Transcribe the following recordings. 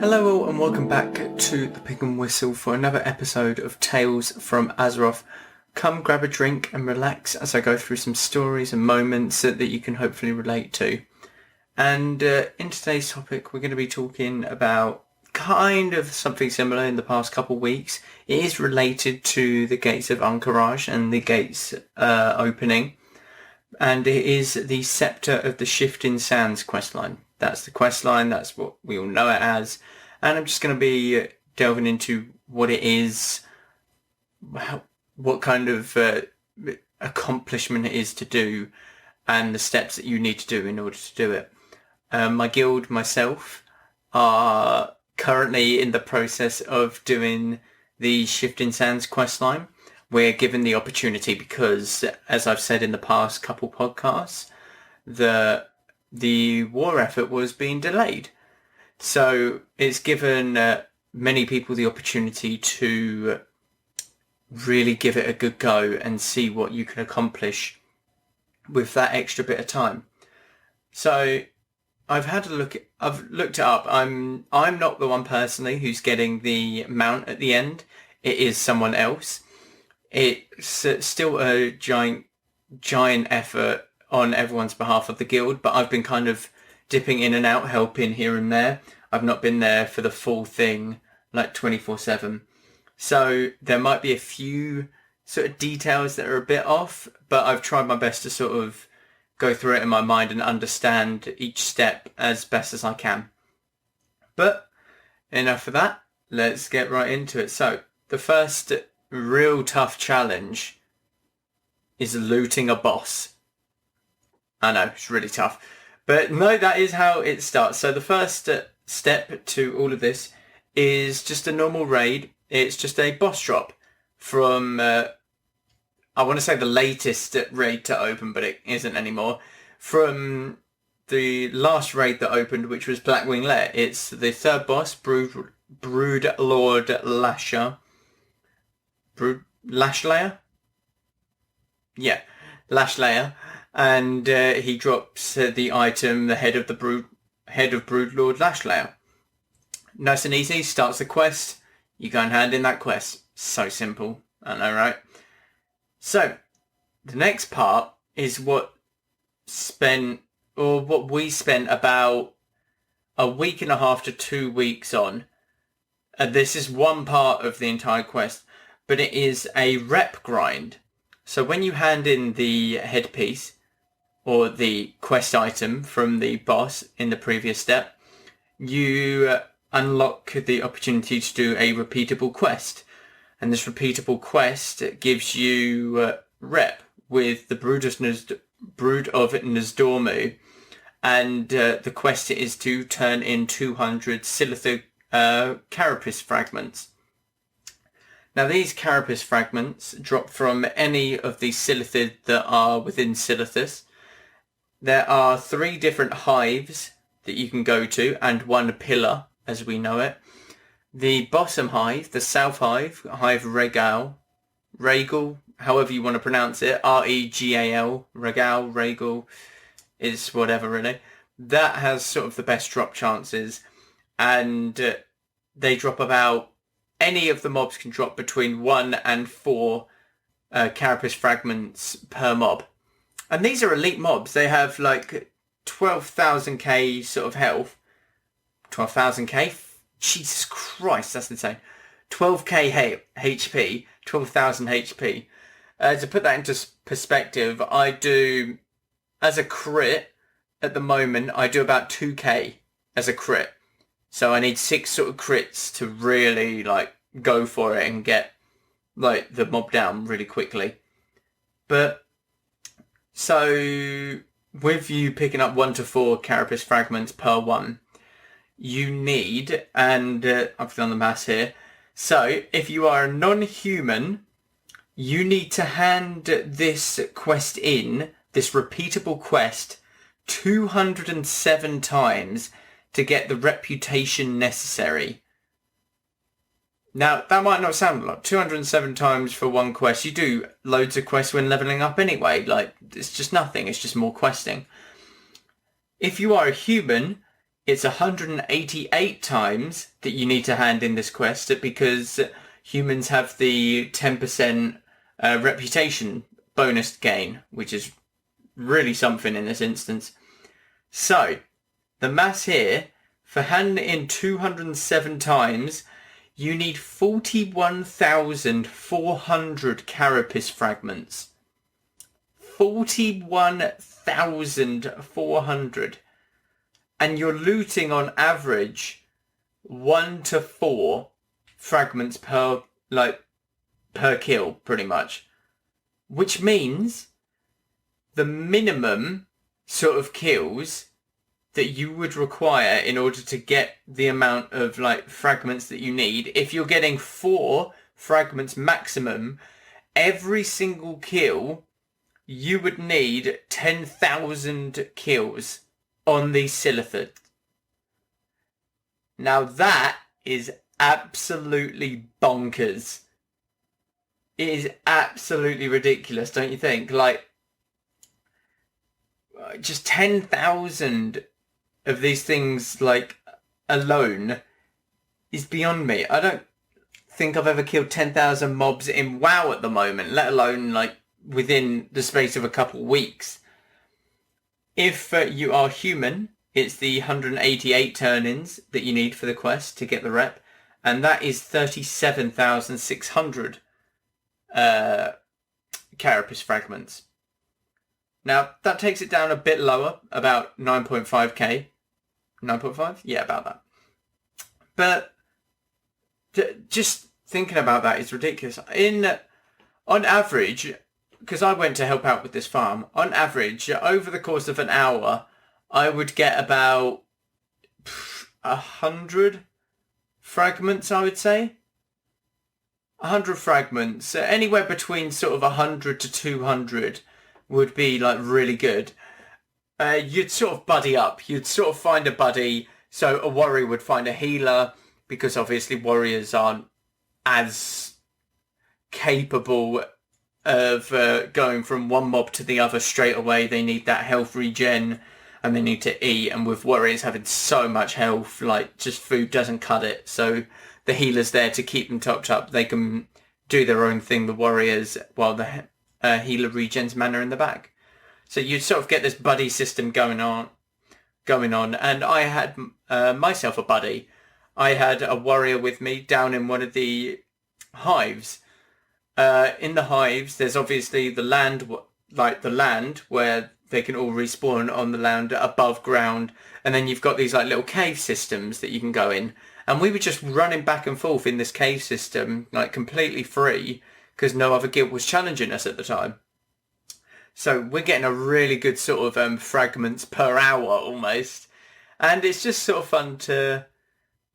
Hello all and welcome back to the Pig and Whistle for another episode of Tales from Azeroth. Come grab a drink and relax as I go through some stories and moments that you can hopefully relate to. And in today's topic we're going to be talking about kind of something similar in the past couple of weeks. It is related to the Gates of Anchorage and the gates opening. And it is the Scepter of the Shifting Sands questline. That's the questline, that's what we all know it as. And I'm just going to be delving into what it is, what kind of accomplishment it is to do, and the steps that you need to do in order to do it. My guild, myself, are currently in the process of doing the Shifting Sands questline. We're given the opportunity because, as I've said in the past couple podcasts, the war effort was being delayed. So it's given many people the opportunity to really give it a good go and see what you can accomplish with that extra bit of time. So I've looked it up. I'm not the one personally who's getting the mount at the end. It is someone else. It's still a giant effort on everyone's behalf of the guild, but I've been kind of dipping in and out, helping here and there. I've not been there for the full thing, like 24/7. So there might be a few sort of details that are a bit off, but I've tried my best to sort of go through it in my mind and understand each step as best as I can. But enough of that, let's get right into it. So the first real tough challenge is looting a boss. I know, it's really tough. But no, that is how it starts. So the first step to all of this is just a normal raid. It's just a boss drop from, I want to say the latest raid to open, but it isn't anymore. From the last raid that opened, which was Blackwing Lair. It's the third boss, Brood Lord Lasher. Lashlayer? Yeah, Lashlayer. And he drops the item, the head of Broodlord Lashlayer. Nice and easy, starts the quest. You go and hand in that quest. So simple, I know, right? So, the next part is what we spent about a week and a half to 2 weeks on. This is one part of the entire quest, but it is a rep grind. So when you hand in the headpiece, or the quest item from the boss in the previous step, you unlock the opportunity to do a repeatable quest. And this repeatable quest gives you rep with the Brood of Nozdormu. And the quest is to turn in 200 Silithid carapace fragments. Now these carapace fragments drop from any of the Silithid that are within Silithus. There are 3 different hives that you can go to and 1 pillar, as we know it. The bottom hive, the south hive, Hive Regal, however you want to pronounce it, R-E-G-A-L, Regal, is whatever really. That has sort of the best drop chances, and they drop about, any of the mobs can drop between 1 and 4 carapace fragments per mob. And these are elite mobs. They have like 12,000k sort of health. 12,000k? Jesus Christ, that's insane. 12k HP, 12,000 HP. To put that into perspective, I do, as a crit, at the moment, I do about 2k as a crit. So I need 6 sort of crits to really like go for it and get like the mob down really quickly. But so with you picking up 1 to 4 carapace fragments per one, you need, and I've done the maths here, so if you are a non-human, you need to hand this quest in, this repeatable quest, 207 times to get the reputation necessary. Now, that might not sound a lot. 207 times for one quest. You do loads of quests when leveling up anyway. Like, it's just nothing. It's just more questing. If you are a human, it's 188 times that you need to hand in this quest because humans have the 10% reputation bonus gain, which is really something in this instance. So, the maths here, for handing it in 207 times, you need 41,400 carapace fragments. 41,400. And you're looting on average 1 to 4 fragments per kill, pretty much. Which means the minimum sort of kills that you would require in order to get the amount of fragments that you need, if you're getting 4 fragments maximum, every single kill you would need 10,000 kills on the Scyllethid. Now that is absolutely bonkers. It is absolutely ridiculous, don't you think? Just 10,000 of these things, alone, is beyond me. I don't think I've ever killed 10,000 mobs in WoW at the moment, let alone, within the space of a couple weeks. If you are human, it's the 188 turn-ins that you need for the quest to get the rep, and that is 37,600 carapace fragments. Now, that takes it down a bit lower, about 9.5k. 9.5? Yeah, about that. But just thinking about that is ridiculous. On average, because I went to help out with this farm, on average, over the course of an hour, I would get about 100 fragments, I would say. 100 fragments. Anywhere between sort of 100 to 200 would be really good. You'd sort of buddy up. You'd sort of find a buddy. So a warrior would find a healer, because obviously warriors aren't as capable of going from one mob to the other straight away. They need that health regen and they need to eat. And with warriors having so much health, just food doesn't cut it. So the healer's there to keep them topped up. They can do their own thing, the warriors, while the healer regens mana in the back. So you sort of get this buddy system going on. And I had myself a buddy. I had a warrior with me down in one of the hives. In the hives, there's obviously the land, the land where they can all respawn on the land above ground. And then you've got these little cave systems that you can go in. And we were just running back and forth in this cave system, completely free, because no other guild was challenging us at the time. So we're getting a really good sort of fragments per hour almost. And it's just sort of fun to,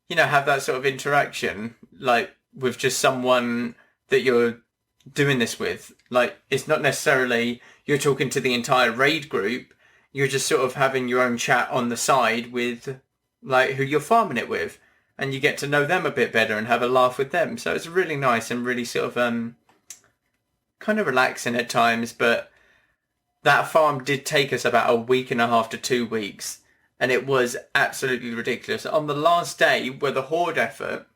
have that sort of interaction, with just someone that you're doing this with. It's not necessarily you're talking to the entire raid group. You're just sort of having your own chat on the side with, who you're farming it with. And you get to know them a bit better and have a laugh with them. So it's really nice and really sort of kind of relaxing at times, but that farm did take us about a week and a half to 2 weeks, and it was absolutely ridiculous. On the last day, where the Horde effort,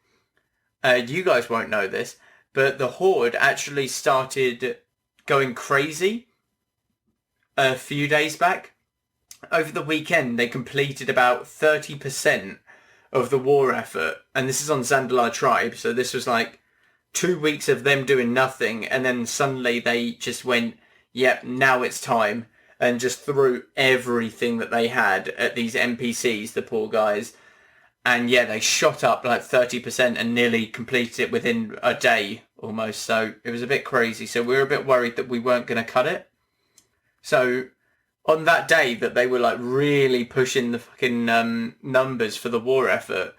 you guys won't know this, but the Horde actually started going crazy a few days back. Over the weekend, they completed about 30% of the war effort, and this is on Zandalar Tribe, so this was 2 weeks of them doing nothing, and then suddenly they just went, yep, now it's time, and just threw everything that they had at these NPCs, the poor guys. And yeah, they shot up 30% and nearly completed it within a day almost. So it was a bit crazy. So we were a bit worried that we weren't going to cut it. So on that day that they were really pushing the fucking numbers for the war effort,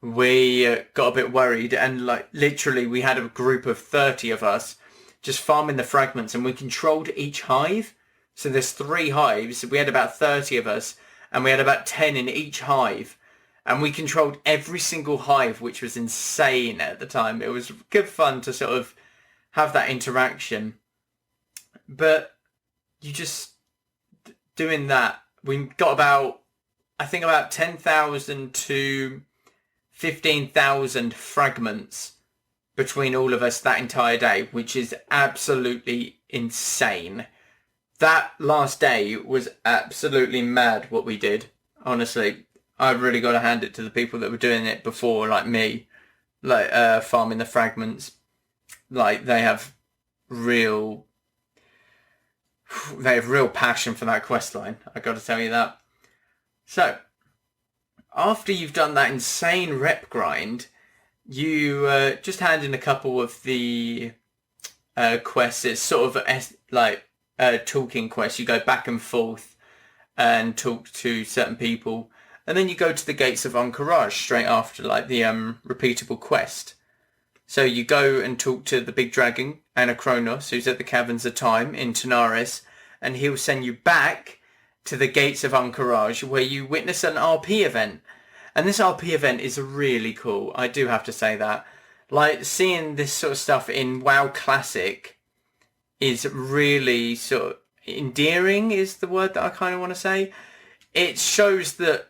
we got a bit worried, and literally we had a group of 30 of us just farming the fragments, and we controlled each hive. So there's 3 hives. We had about 30 of us, and we had about 10 in each hive. And we controlled every single hive, which was insane at the time. It was good fun to sort of have that interaction. But you just doing that, we got about I think about 10,000 to 15,000 fragments between all of us that entire day, which is absolutely insane. That last day was absolutely mad what we did. Honestly, I've really got to hand it to the people that were doing it before, like me, like farming the fragments. Like they have real passion for that quest line. I got to tell you that. So after you've done that insane rep grind, you just hand in a couple of the quests. It's sort of like talking quests. You go back and forth and talk to certain people, and then you go to the Gates of Encourage straight after, like the repeatable quest. So you go and talk to the big dragon, Anachronos, who's at the Caverns of Time in Tanaris, and he'll send you back to the Gates of Encourage, where you witness an RP event. And this RP event is really cool, I do have to say that. Like, seeing this sort of stuff in WoW Classic is really sort of endearing, is the word that I kind of want to say. It shows the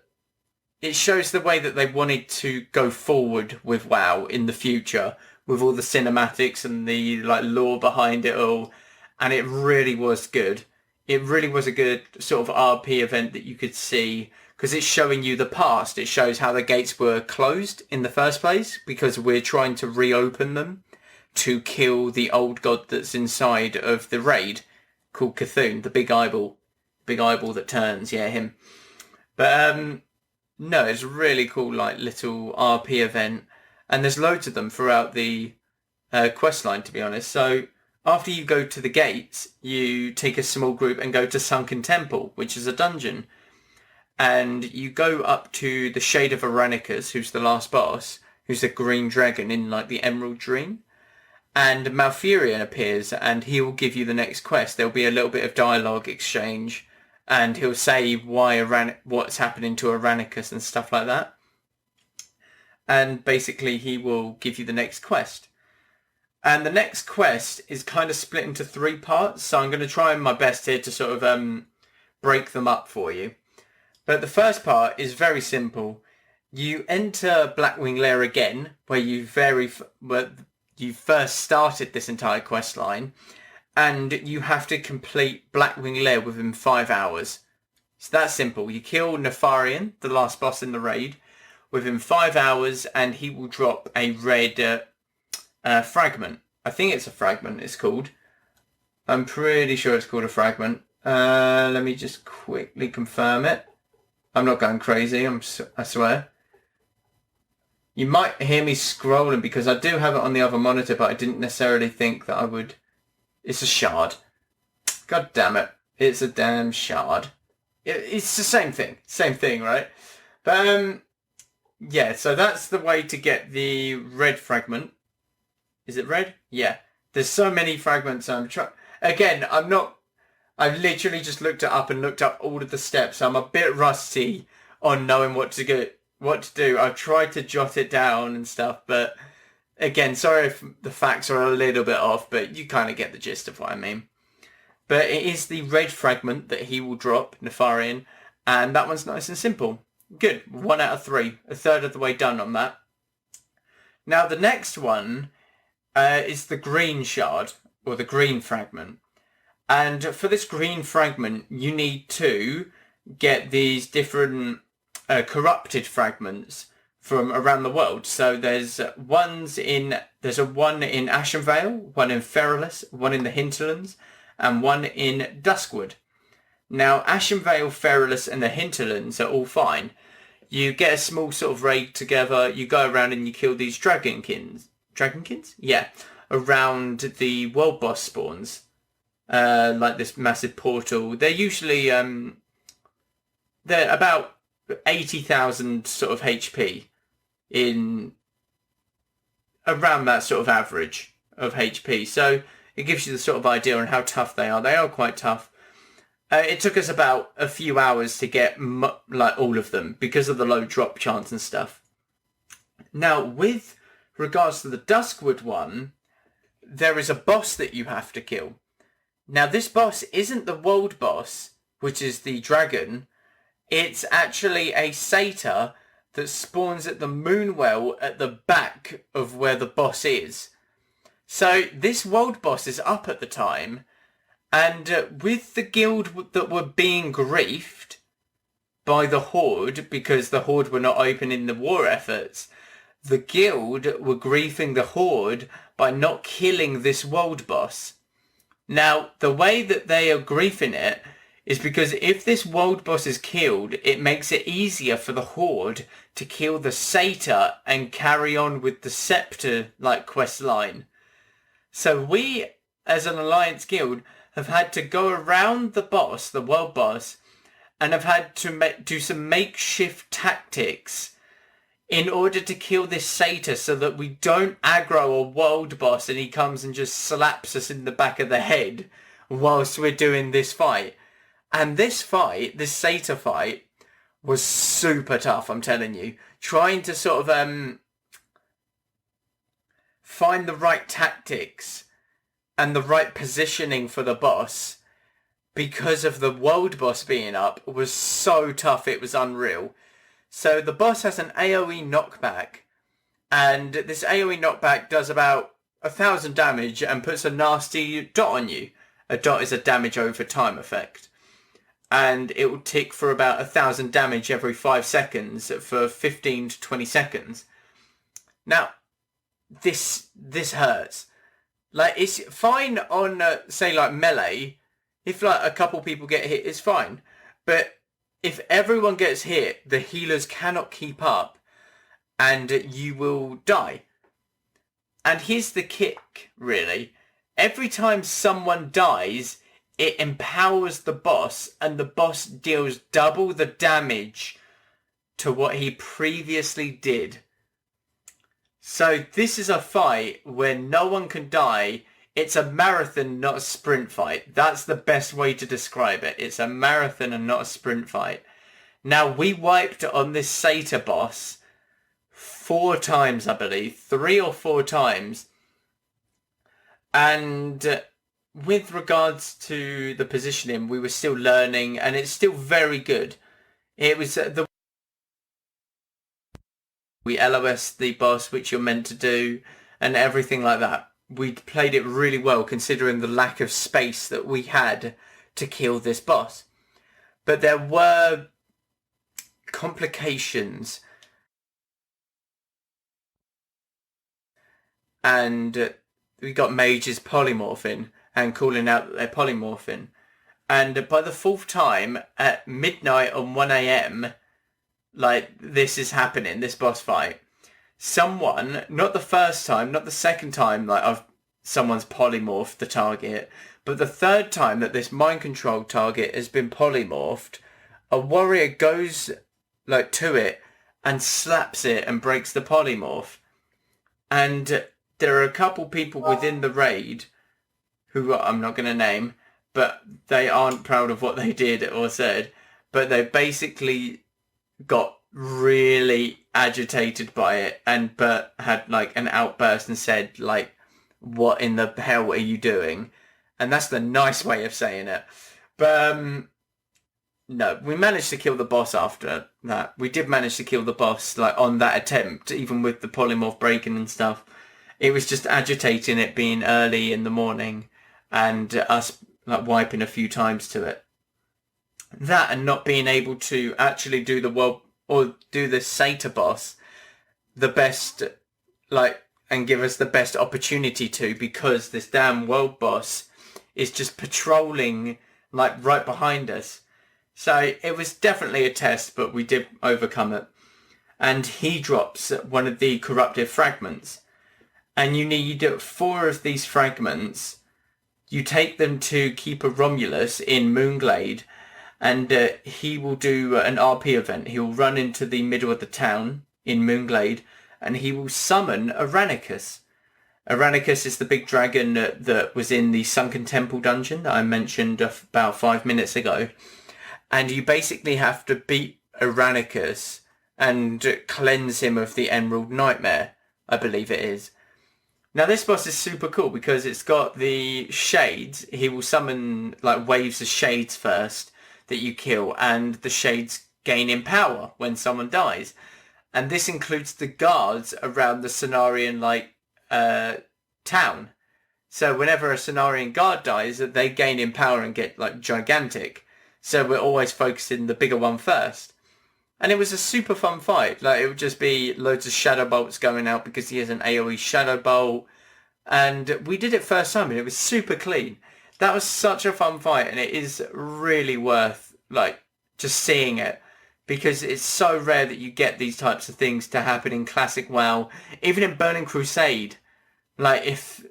way that they wanted to go forward with WoW in the future, with all the cinematics and the like lore behind it all, and it really was good. It really was a good sort of RP event that you could see, because it's showing you the past. It shows how the gates were closed in the first place, because we're trying to reopen them to kill the old god that's inside of the raid, called Cthulhu, the big eyeball that turns, yeah, him. But no, it's a really cool, like, little RP event, and there's loads of them throughout the quest line, to be honest. So after you go to the gates, you take a small group and go to Sunken Temple, which is a dungeon, and you go up to the Shade of Aranicus, who's the last boss, who's a green dragon in, like, the Emerald Dream. And Malfurion appears, and he will give you the next quest. There'll be a little bit of dialogue exchange, and he'll say what's happening to Aranicus and stuff like that. And basically he will give you the next quest. And the next quest is kind of split into 3 parts, so I'm going to try my best here to sort of break them up for you. But the first part is very simple. You enter Blackwing Lair again, where you first started this entire quest line, and you have to complete Blackwing Lair within 5 hours. It's that simple. You kill Nefarian, the last boss in the raid, within 5 hours, and he will drop a red fragment. I think it's a fragment, it's called. I'm pretty sure it's called a fragment. Let me just quickly confirm it. I'm not going crazy, I swear. You might hear me scrolling because I do have it on the other monitor, but I didn't necessarily think that I would. It's a shard. God damn it. It's a damn shard. It's the same thing, right? But yeah, so that's the way to get the red fragment. Is it red? Yeah. There's so many fragments. Again, I've literally just looked it up and looked up all of the steps. I'm a bit rusty on knowing what to do. I've tried to jot it down and stuff, but again, sorry if the facts are a little bit off, but you kind of get the gist of what I mean. But it is the red fragment that he will drop, Nefarian, and that one's nice and simple. Good. 1 out of 3. A third of the way done on that. Now the next one is the green shard, or the green fragment. And for this green fragment, you need to get these different corrupted fragments from around the world. So there's a one in Ashenvale, one in Feralus, one in the Hinterlands, and one in Duskwood. Now, Ashenvale, Feralus, and the Hinterlands are all fine. You get a small sort of raid together, you go around and you kill these dragonkins? Yeah, around the world boss spawns. Like this massive portal. They're usually, they're about 80,000 sort of HP in around that sort of average of HP. So it gives you the sort of idea on how tough they are. They are quite tough. It took us about a few hours to get like all of them because of the low drop chance and stuff. Now, with regards to the Duskwood one, there is a boss that you have to kill. Now, this boss isn't the world boss, which is the dragon. It's actually a satyr that spawns at the moonwell at the back of where the boss is. So this world boss is up at the time, and with the guild that were being griefed by the Horde, because the Horde were not opening the war efforts, the guild were griefing the Horde by not killing this world boss. Now, the way that they are griefing it is because if this world boss is killed, it makes it easier for the Horde to kill the satyr and carry on with the Scepter quest line. So we, as an Alliance guild, have had to go around the boss, the world boss, and have had to do some makeshift tactics in order to kill this satyr so that we don't aggro a world boss and he comes and just slaps us in the back of the head whilst we're doing this fight. And this fight, this satyr fight, was super tough, I'm telling you. Trying to sort of find the right tactics and the right positioning for the boss because of the world boss being up was so tough, it was unreal. So the boss has an AoE knockback, and this AoE knockback does about 1,000 damage and puts a nasty dot on you. A dot is a damage over time effect. And it will tick for about 1,000 damage every 5 seconds for 15 to 20 seconds. Now, this hurts. It's fine on, say, melee. If, a couple people get hit, it's fine. But if everyone gets hit, the healers cannot keep up, and you will die. And here's the kick, really. Every time someone dies, it empowers the boss, and the boss deals double the damage to what he previously did. So this is a fight where no one can die. It's a marathon, not a sprint fight. That's the best way to describe it. It's a marathon and not a sprint fight. Now, we wiped on this satyr boss 4 times, I believe. 3 or 4 times. And with regards to the positioning, we were still learning, and it's still very good. It was we LOS the boss, which you're meant to do, and everything like that. We played it really well, considering the lack of space that we had to kill this boss. But there were complications, and we got mages polymorphing and calling out that they're polymorphing. And by the 4th time, at midnight on 1 AM, this is happening, this boss fight. Someone, not the first time, not the second time, someone's polymorphed the target, but the 3rd time that this mind control target has been polymorphed, a warrior goes, to it and slaps it and breaks the polymorph. And there are a couple people within the raid who I'm not going to name, but they aren't proud of what they did or said, but they basically got really agitated by it but had an outburst and said what in the hell are you doing? And that's the nice way of saying it. But no, we managed to kill the boss after that. We did manage to kill the boss on that attempt, even with the polymorph breaking and stuff. It was just agitating, it being early in the morning and us wiping a few times to it. That and not being able to actually do the world or do the satyr boss the best, and give us the best opportunity to, because this damn world boss is just patrolling right behind us. So it was definitely a test, but we did overcome it. And he drops one of the corruptive fragments, and you need 4 of these fragments. You take them to Keeper Romulus in Moonglade, and he will do an RP event. He will run into the middle of the town in Moonglade, and he will summon Aranicus. Aranicus is the big dragon that was in the Sunken Temple dungeon that I mentioned about 5 minutes ago. And you basically have to beat Aranicus and cleanse him of the Emerald Nightmare, I believe it is. Now this boss is super cool because it's got the shades. He will summon waves of shades first that you kill, and the shades gain in power when someone dies. And this includes the guards around the Cenarian town. So whenever a Cenarian guard dies, they gain in power and get like gigantic. So we're always focusing the bigger one first. And it was a super fun fight. Like, it would just be loads of shadow bolts going out because he has an AoE shadow bolt. And we did it first time and it was super clean. That was such a fun fight, and it is really worth like just seeing it, because it's so rare that you get these types of things to happen in classic WoW. Even in Burning Crusade, like if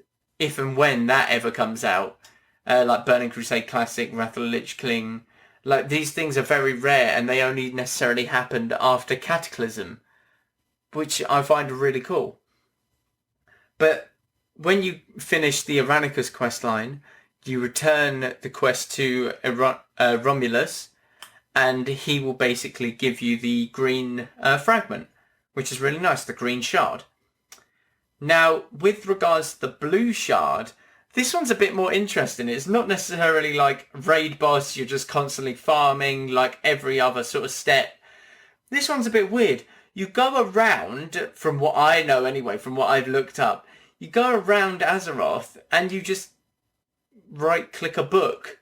and when that ever comes out, like Burning Crusade Classic, Wrath of the Lich King, like these things are very rare and they only necessarily happened after Cataclysm, which I find really cool. But when you finish the Irenicus questline, you return the quest to Romulus, and he will basically give you the green fragment, which is really nice, the green shard. Now, with regards to the blue shard, this one's a bit more interesting. It's not necessarily like raid boss, you're just constantly farming like every other sort of step. This one's a bit weird. You go around, from what I know anyway, from what I've looked up, you go around Azeroth and you just right-click a book.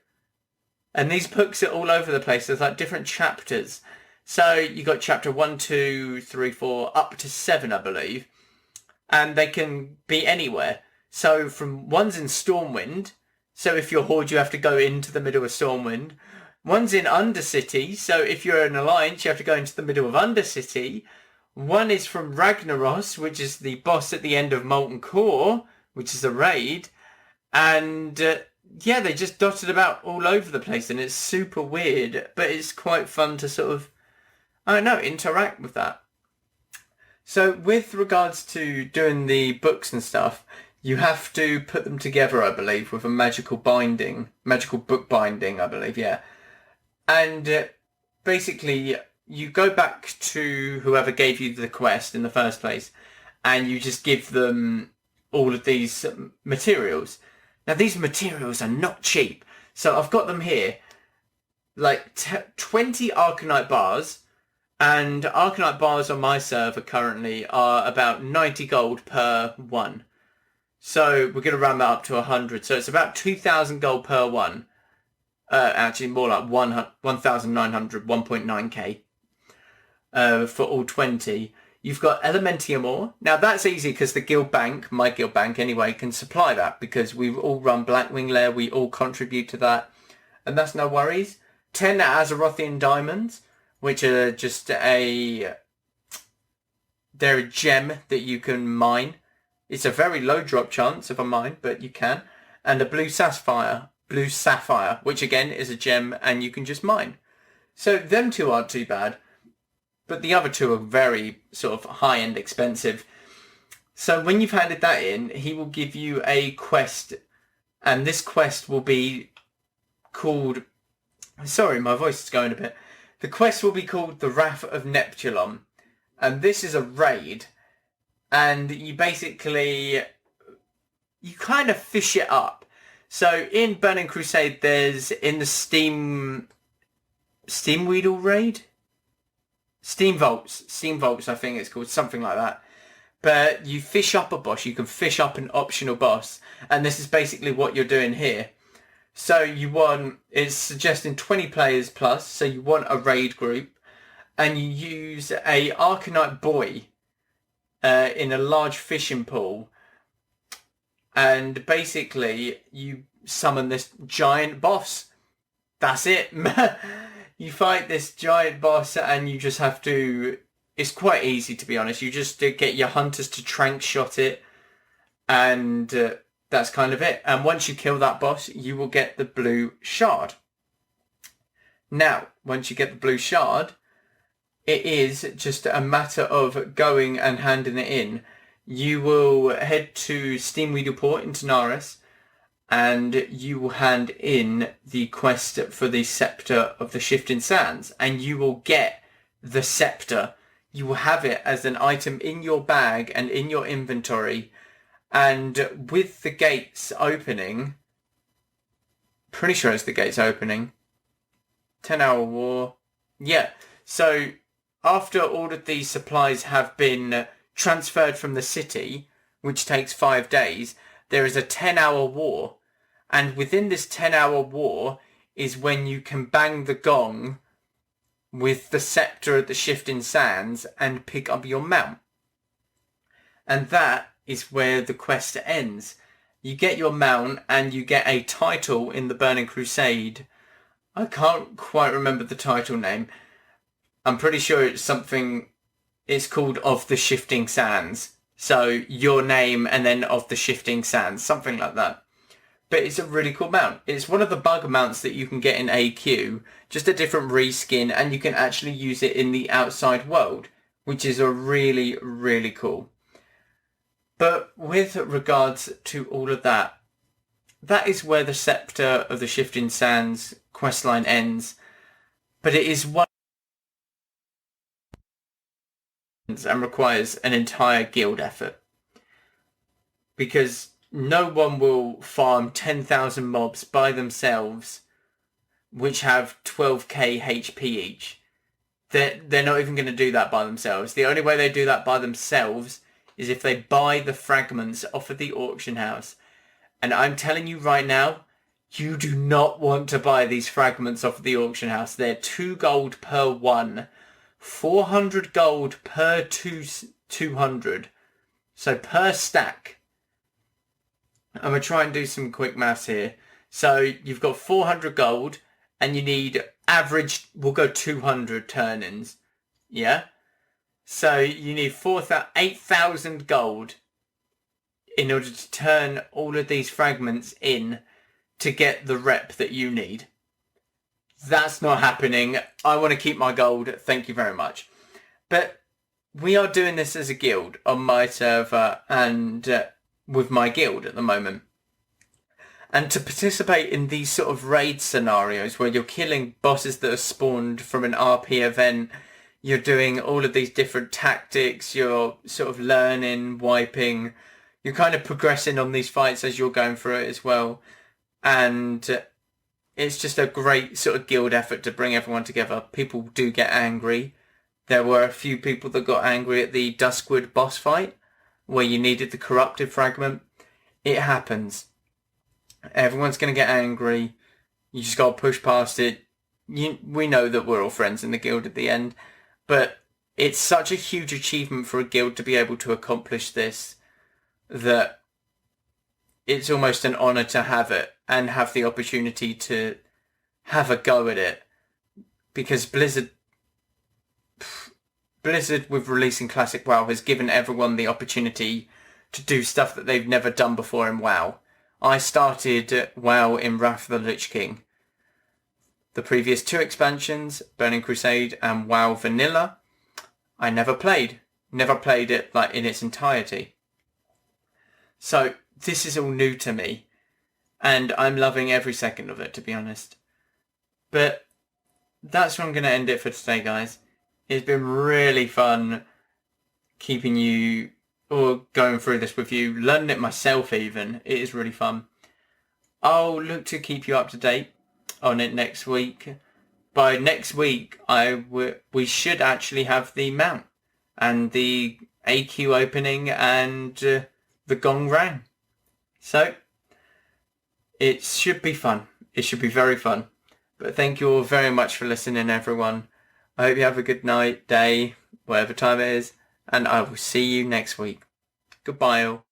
And these books are all over the place. There's like different chapters. So you got chapter 1, 2, 3, 4, up to 7, I believe. And they can be anywhere. So from one's in Stormwind. So if you're Horde, you have to go into the middle of Stormwind. One's in Undercity. So if you're an Alliance, you have to go into the middle of Undercity. One is from Ragnaros, which is the boss at the end of Molten Core, which is a raid. And yeah, they just dotted about all over the place, and it's super weird, but it's quite fun to sort of, I don't know, interact with that. So with regards to doing the books and stuff, you have to put them together, I believe, with a magical book binding, I believe, yeah. And basically, you go back to whoever gave you the quest in the first place, and you just give them all of these materials. Now, these materials are not cheap. So I've got them here, like 20 Arcanite bars. And Arcanite bars on my server currently are about 90 gold per one. So we're going to round that up to 100. So it's about 2,000 gold per one. Actually, more like 1,900, 1.9k for all 20. You've got Elementium ore. Now that's easy because the guild bank, my guild bank anyway, can supply that because we all run Blackwing Lair. We all contribute to that. And that's no worries. 10 Azerothian diamonds, which are just they're a gem that you can mine. It's a very low drop chance of a mine, but you can. And a blue sapphire, which again is a gem and you can just mine. So them two aren't too bad. But the other two are very sort of high-end expensive. So when you've handed that in, he will give you a quest. And this quest will be called... Sorry, my voice is going a bit. The quest will be called The Wrath of Neptulon. And this is a raid. And you basically... You kind of fish it up. So in Burning Crusade, there's in the Steamweedle raid? Steam Vaults, I think it's called, something like that. But you fish up a boss, you can fish up an optional boss, and this is basically what you're doing here. So it's suggesting 20 players plus, so you want a raid group, and you use a Arcanite buoy in a large fishing pool, and basically you summon this giant boss. That's it. You fight this giant boss and you just have to... It's quite easy, to be honest. You just get your hunters to trank shot it. And that's kind of it. And once you kill that boss, you will get the blue shard. Now, once you get the blue shard, it is just a matter of going and handing it in. You will head to Steamweedle Port in Tanaris, and you will hand in the quest for the Scepter of the Shifting Sands, and you will get the Scepter. You will have it as an item in your bag and in your inventory, and with the gates opening, pretty sure it's the gates opening, 10-hour war, yeah, So after all of these supplies have been transferred from the city, which takes 5 days, there is a 10-hour war. And within this 10-hour war is when you can bang the gong with the Scepter at the Shifting Sands and pick up your mount. And that is where the quest ends. You get your mount and you get a title in the Burning Crusade. I can't quite remember the title name. I'm pretty sure it's something, it's called Of the Shifting Sands. So your name and then Of the Shifting Sands, something like that. But it's a really cool mount. It's one of the bug mounts that you can get in AQ, just a different reskin, and you can actually use it in the outside world, which is a really, really cool. But with regards to all of that, that is where the Scepter of the Shifting Sands questline ends. But it is one and requires an entire guild effort. Because no one will farm 10,000 mobs by themselves which have 12k HP each. They're not even going to do that by themselves. The only way they do that by themselves is if they buy the fragments off of the auction house. And I'm telling you right now, you do not want to buy these fragments off of the auction house. They're 2 gold per one. 400 gold per 200. So per stack. I'm going to try and do some quick maths here. So you've got 400 gold and you need average, we'll go 200 turn-ins. Yeah? So you need 8,000 gold in order to turn all of these fragments in to get the rep that you need. That's not happening. I want to keep my gold. Thank you very much. But we are doing this as a guild on my server and with my guild at the moment. And to participate in these sort of raid scenarios where you're killing bosses that are spawned from an RP event, you're doing all of these different tactics, you're sort of learning, wiping, you're kind of progressing on these fights as you're going through it as well. And it's just a great sort of guild effort to bring everyone together. People do get angry. There were a few people that got angry at the Duskwood boss fight where you needed the corrupted fragment. It happens. Everyone's going to get angry. You just got to push past it. We know that we're all friends in the guild at the end. But it's such a huge achievement for a guild to be able to accomplish this that it's almost an honour to have it and have the opportunity to have a go at it. Because Blizzard with releasing Classic WoW has given everyone the opportunity to do stuff that they've never done before in WoW. I started WoW in Wrath of the Lich King. The previous 2 expansions, Burning Crusade and WoW Vanilla, I never played. Never played it like in its entirety. So this is all new to me. And I'm loving every second of it, to be honest. But that's where I'm going to end it for today, guys. It's been really fun keeping you, or going through this with you, learning it myself even. It is really fun. I'll look to keep you up to date on it next week. By next week, we should actually have the mount and the AQ opening and the gong rang. So it should be fun. It should be very fun. But thank you all very much for listening, everyone. I hope you have a good night, day, whatever time it is, and I will see you next week. Goodbye all.